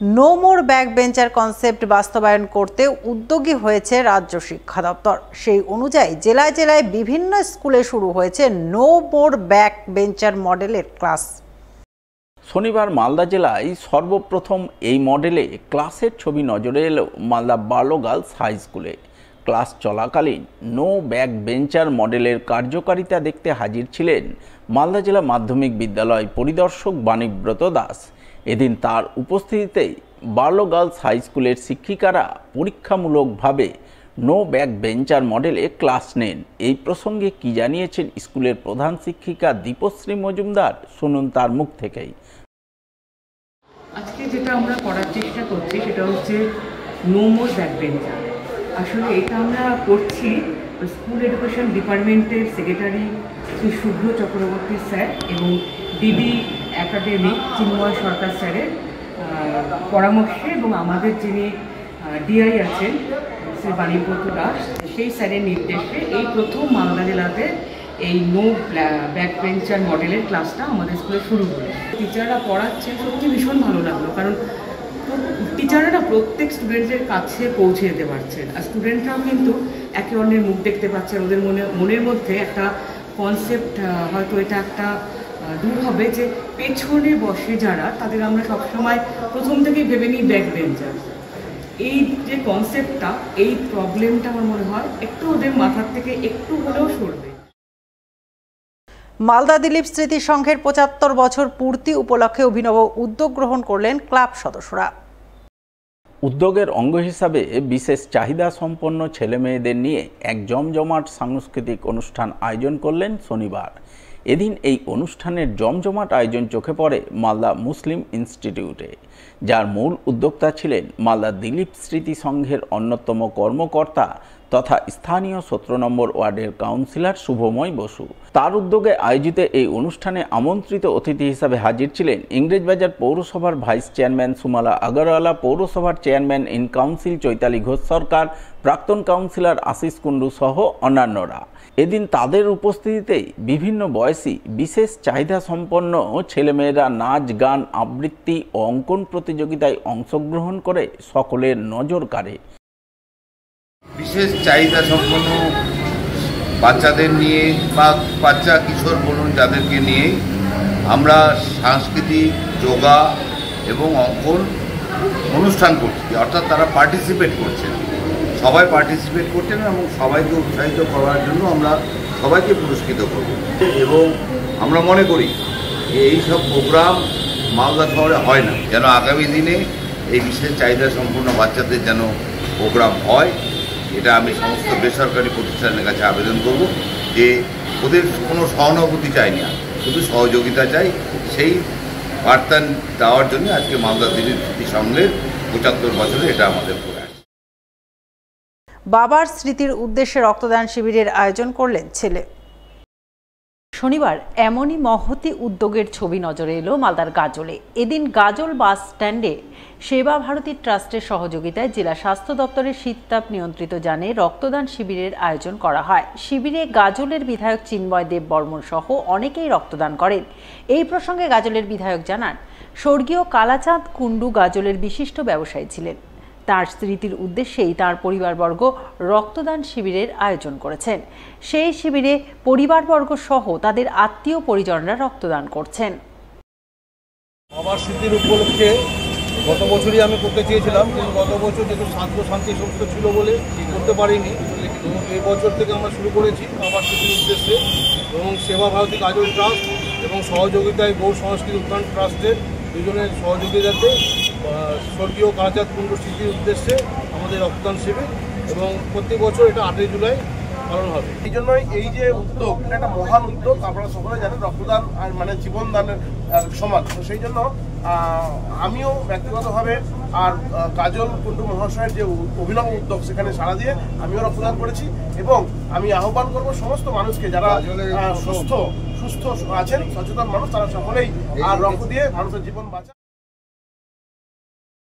No more back bencher concept বাস্তবায়ন করতে উদ্যোগী হয়েছে রাজ্য শিক্ষা দপ্তর। সেই অনুযায়ী জেলায় জেলায় বিভিন্ন স্কুলে শুরু হয়েছে নো মোর ব্যাক বেঞ্চার মডেলের ক্লাস। শনিবার মালদা জেলায় সর্বপ্রথম এই মডেলে ক্লাসের ছবি নজরে এলো মালদা বার্লো গার্লস হাই স্কুলে। ক্লাস চলাকালীন নো ব্যাক বেঞ্চার মডেলের কার্যকারিতা দেখতে হাজির ছিলেন মালদা জেলা মাধ্যমিক বিদ্যালয় পরিদর্শক বাণীব্রত দাস। এদিন তার উপস্থিতিতেই বার্লো গার্লস হাই স্কুলের শিক্ষিকারা পরীক্ষামূলকভাবে নো ব্যাক বেঞ্চার মডেলে ক্লাস নেন। এই প্রসঙ্গে কি জানিয়েছেন স্কুলের প্রধান শিক্ষিকা দীপশ্রী মজুমদার, শুনুন তার মুখ থেকেই। আজকে যেটা আমরা করার চেষ্টা করছি সেটা হচ্ছে নো মোর ব্যাক বেঞ্চার। আসলে এটা আমরা করছি স্কুল এডুকেশন ডিপার্টমেন্টের সেক্রেটারি শ্রী শুভ্র চক্রবর্তী স্যার এবং ডিবি একাডেমি চিন্ময় সরকার স্যারের পরামর্শে এবং আমাদের যিনি ডিআই আছেন শ্রী বাণীব্রত দাস, সেই স্যারের নির্দেশে এই প্রথম মালদা জেলাতে এই নো ব্যাক বেঞ্চার মডেলের ক্লাসটা আমাদের স্কুলে শুরু হলো। টিচাররা পড়াচ্ছেন, সত্যি ভীষণ ভালো লাগলো, কারণ টিচাররা প্রত্যেক স্টুডেন্টের কাছে পৌঁছে যেতে পারছেন, আর স্টুডেন্টরাও কিন্তু একে অন্যের মুখ দেখতে পাচ্ছেন। ওদের মনের মধ্যে একটা কনসেপ্ট হয়তো এটা একটা দূর হবে যে পেছনে বসে যারা, তাদের আমরা সবসময় প্রথম থেকেই ভেবে নিই ব্যাক বেঞ্চার। এই যে কনসেপ্টটা, এই প্রবলেমটা আমার মনে হয় একটু ওদের মাথার থেকে একটু হলেও সরবে। মালদা দিলীপ স্মৃতি সংঘের ৭৫ বছর পূর্তি উপলক্ষে অভিনব উদ্যোগ গ্রহণ করলেন ক্লাব সদস্যরা। উদ্যোগের অঙ্গ হিসাবে বিশেষ চাহিদা সম্পন্ন ছেলে মেয়েদের নিয়ে এক জমজমাট সাংস্কৃতিক অনুষ্ঠান আয়োজন করলেন শনিবার। এদিন এই অনুষ্ঠানের জমজমাট আয়োজন চোখে পড়ে মালদা মুসলিম ইনস্টিটিউটে, যার মূল উদ্যোক্তা ছিলেন মালদা দিলীপ স্মৃতি সংঘের অন্যতম কর্মকর্তা তথা স্থানীয় ১৭ নম্বর ওয়ার্ডের কাউন্সিলর শুভময় বসু। তার উদ্যোগে আয়োজিত এই অনুষ্ঠানে আমন্ত্রিত অতিথি হিসাবে হাজির ছিলেন ইংরেজবাজার পৌরসভার ভাইস চেয়ারম্যান সুমালা আগরওয়ালা, পৌরসভার chairman in council Chaitali Ghosh Sarkar, প্রাক্তন কাউন্সিলর আশিস কুন্ডু সহ অন্যান্যরা। এদিন তাদের উপস্থিতিতেই বিভিন্ন বয়সী বিশেষ চাহিদা সম্পন্ন ছেলেমেয়েরা নাচ, গান, আবৃত্তি ও অঙ্কন প্রতিযোগিতায় অংশগ্রহণ করে সকলের নজর কাড়ে। বিশেষ চাহিদা সম্পন্ন বাচ্চাদের নিয়ে বা বাচ্চা কিশোর বলুন, যাদেরকে নিয়ে আমরা সাংস্কৃতিক, যোগা এবং অঙ্কন অনুষ্ঠান করছি, অর্থাৎ তারা পার্টিসিপেট করছেন, সবাই পার্টিসিপেট করছেন এবং সবাইকে উৎসাহিত করার জন্য আমরা সবাইকে পুরস্কৃত করব। এবং আমরা মনে করি যে এইসব প্রোগ্রাম মালদা শহরে হয় না, যেন আগামী দিনে এই বিশেষ চাহিদা সম্পন্ন বাচ্চাদের যেন প্রোগ্রাম হয়। এটা আমি সমস্ত বেসরকারি প্রতিষ্ঠানের কাছে আবেদন করব যে ওদের কোনো সহানুভূতি চাই না, শুধু সহযোগিতা চাই। সেই বার্তা দেওয়ার জন্য আজকে মালদা দিলীপ স্মৃতি সংঘের ৭৫ বছরে এটা আমাদের করে আসছে। বাবার স্মৃতির উদ্দেশ্যে রক্তদান শিবিরের আয়োজন করলেন ছেলে। শনিবার এমনই মহতি উদ্যোগের ছবি নজরে এলো মালদার গাজলে। এদিন গাজল বাস স্ট্যান্ডে সেবা ভারতী ট্রাস্টের সহযোগিতায় জেলা স্বাস্থ্য দপ্তরের শীততাপ নিয়ন্ত্রিত যানে রক্তদান শিবিরের আয়োজন করা হয়। শিবিরে গাজলের বিধায়ক চিন্ময় দেব বর্মন সহ অনেকেই রক্তদান করেন। এই প্রসঙ্গে গাজলের বিধায়ক জানান, স্বর্গীয় কালাচাঁদ কুন্ডু গাজলের বিশিষ্ট ব্যবসায়ী ছিলেন। তার স্মৃতির উদ্দেশ্যেই তার পরিবারবর্গ রক্তদান শিবিরের আয়োজন করেছেন। সেই শিবিরে পরিবারবর্গ সহ তাদের আত্মীয় পরিজনরা রক্তদান করছেন। বাবার স্মৃতির উপলক্ষে গত বছরই আমি করতে চেয়েছিলাম, কিন্তু গত বছর যেহেতু শান্ত শান্তি সমস্ত ছিল বলে করতে পারিনি। তো এই বছর থেকে আমরা শুরু করেছি বাবার স্মৃতির উদ্দেশ্যে, এবং সেবা ভারতী গাজল ট্রাস্ট এবং সহযোগিতায় গৌড় সংস্কৃতি উত্থান ট্রাস্টের দুজনের সহযোগিতাতে স্বর্গীয় কালাচাঁদ কুন্ডুর স্মৃতির উদ্দেশ্যে আমাদের রক্তদান শিবির, এবং প্রত্যেক বছর এটা ৮ই জুলাই পালন হবে। এই জন্যই এই যে উদ্যোগ, এটা একটা মহান উদ্যোগ। আপনারা সকলে জানেন রক্তদান আর মানে জীবনদানের সমান। তো সেই জন্য আমিও ব্যক্তিগতভাবে আর কাজল কুন্ডু মহাশয়ের যে অভিনব উদ্যোগ, সেখানে সাড়া দিয়ে আমিও রক্তদান করেছি। এবং আমি আহ্বান করব সমস্ত মানুষকে, যারা সুস্থ আছেন, সচেতন মানুষ, তারা সকলেই আর রক্ত দিয়ে মানুষের জীবন বাঁচান।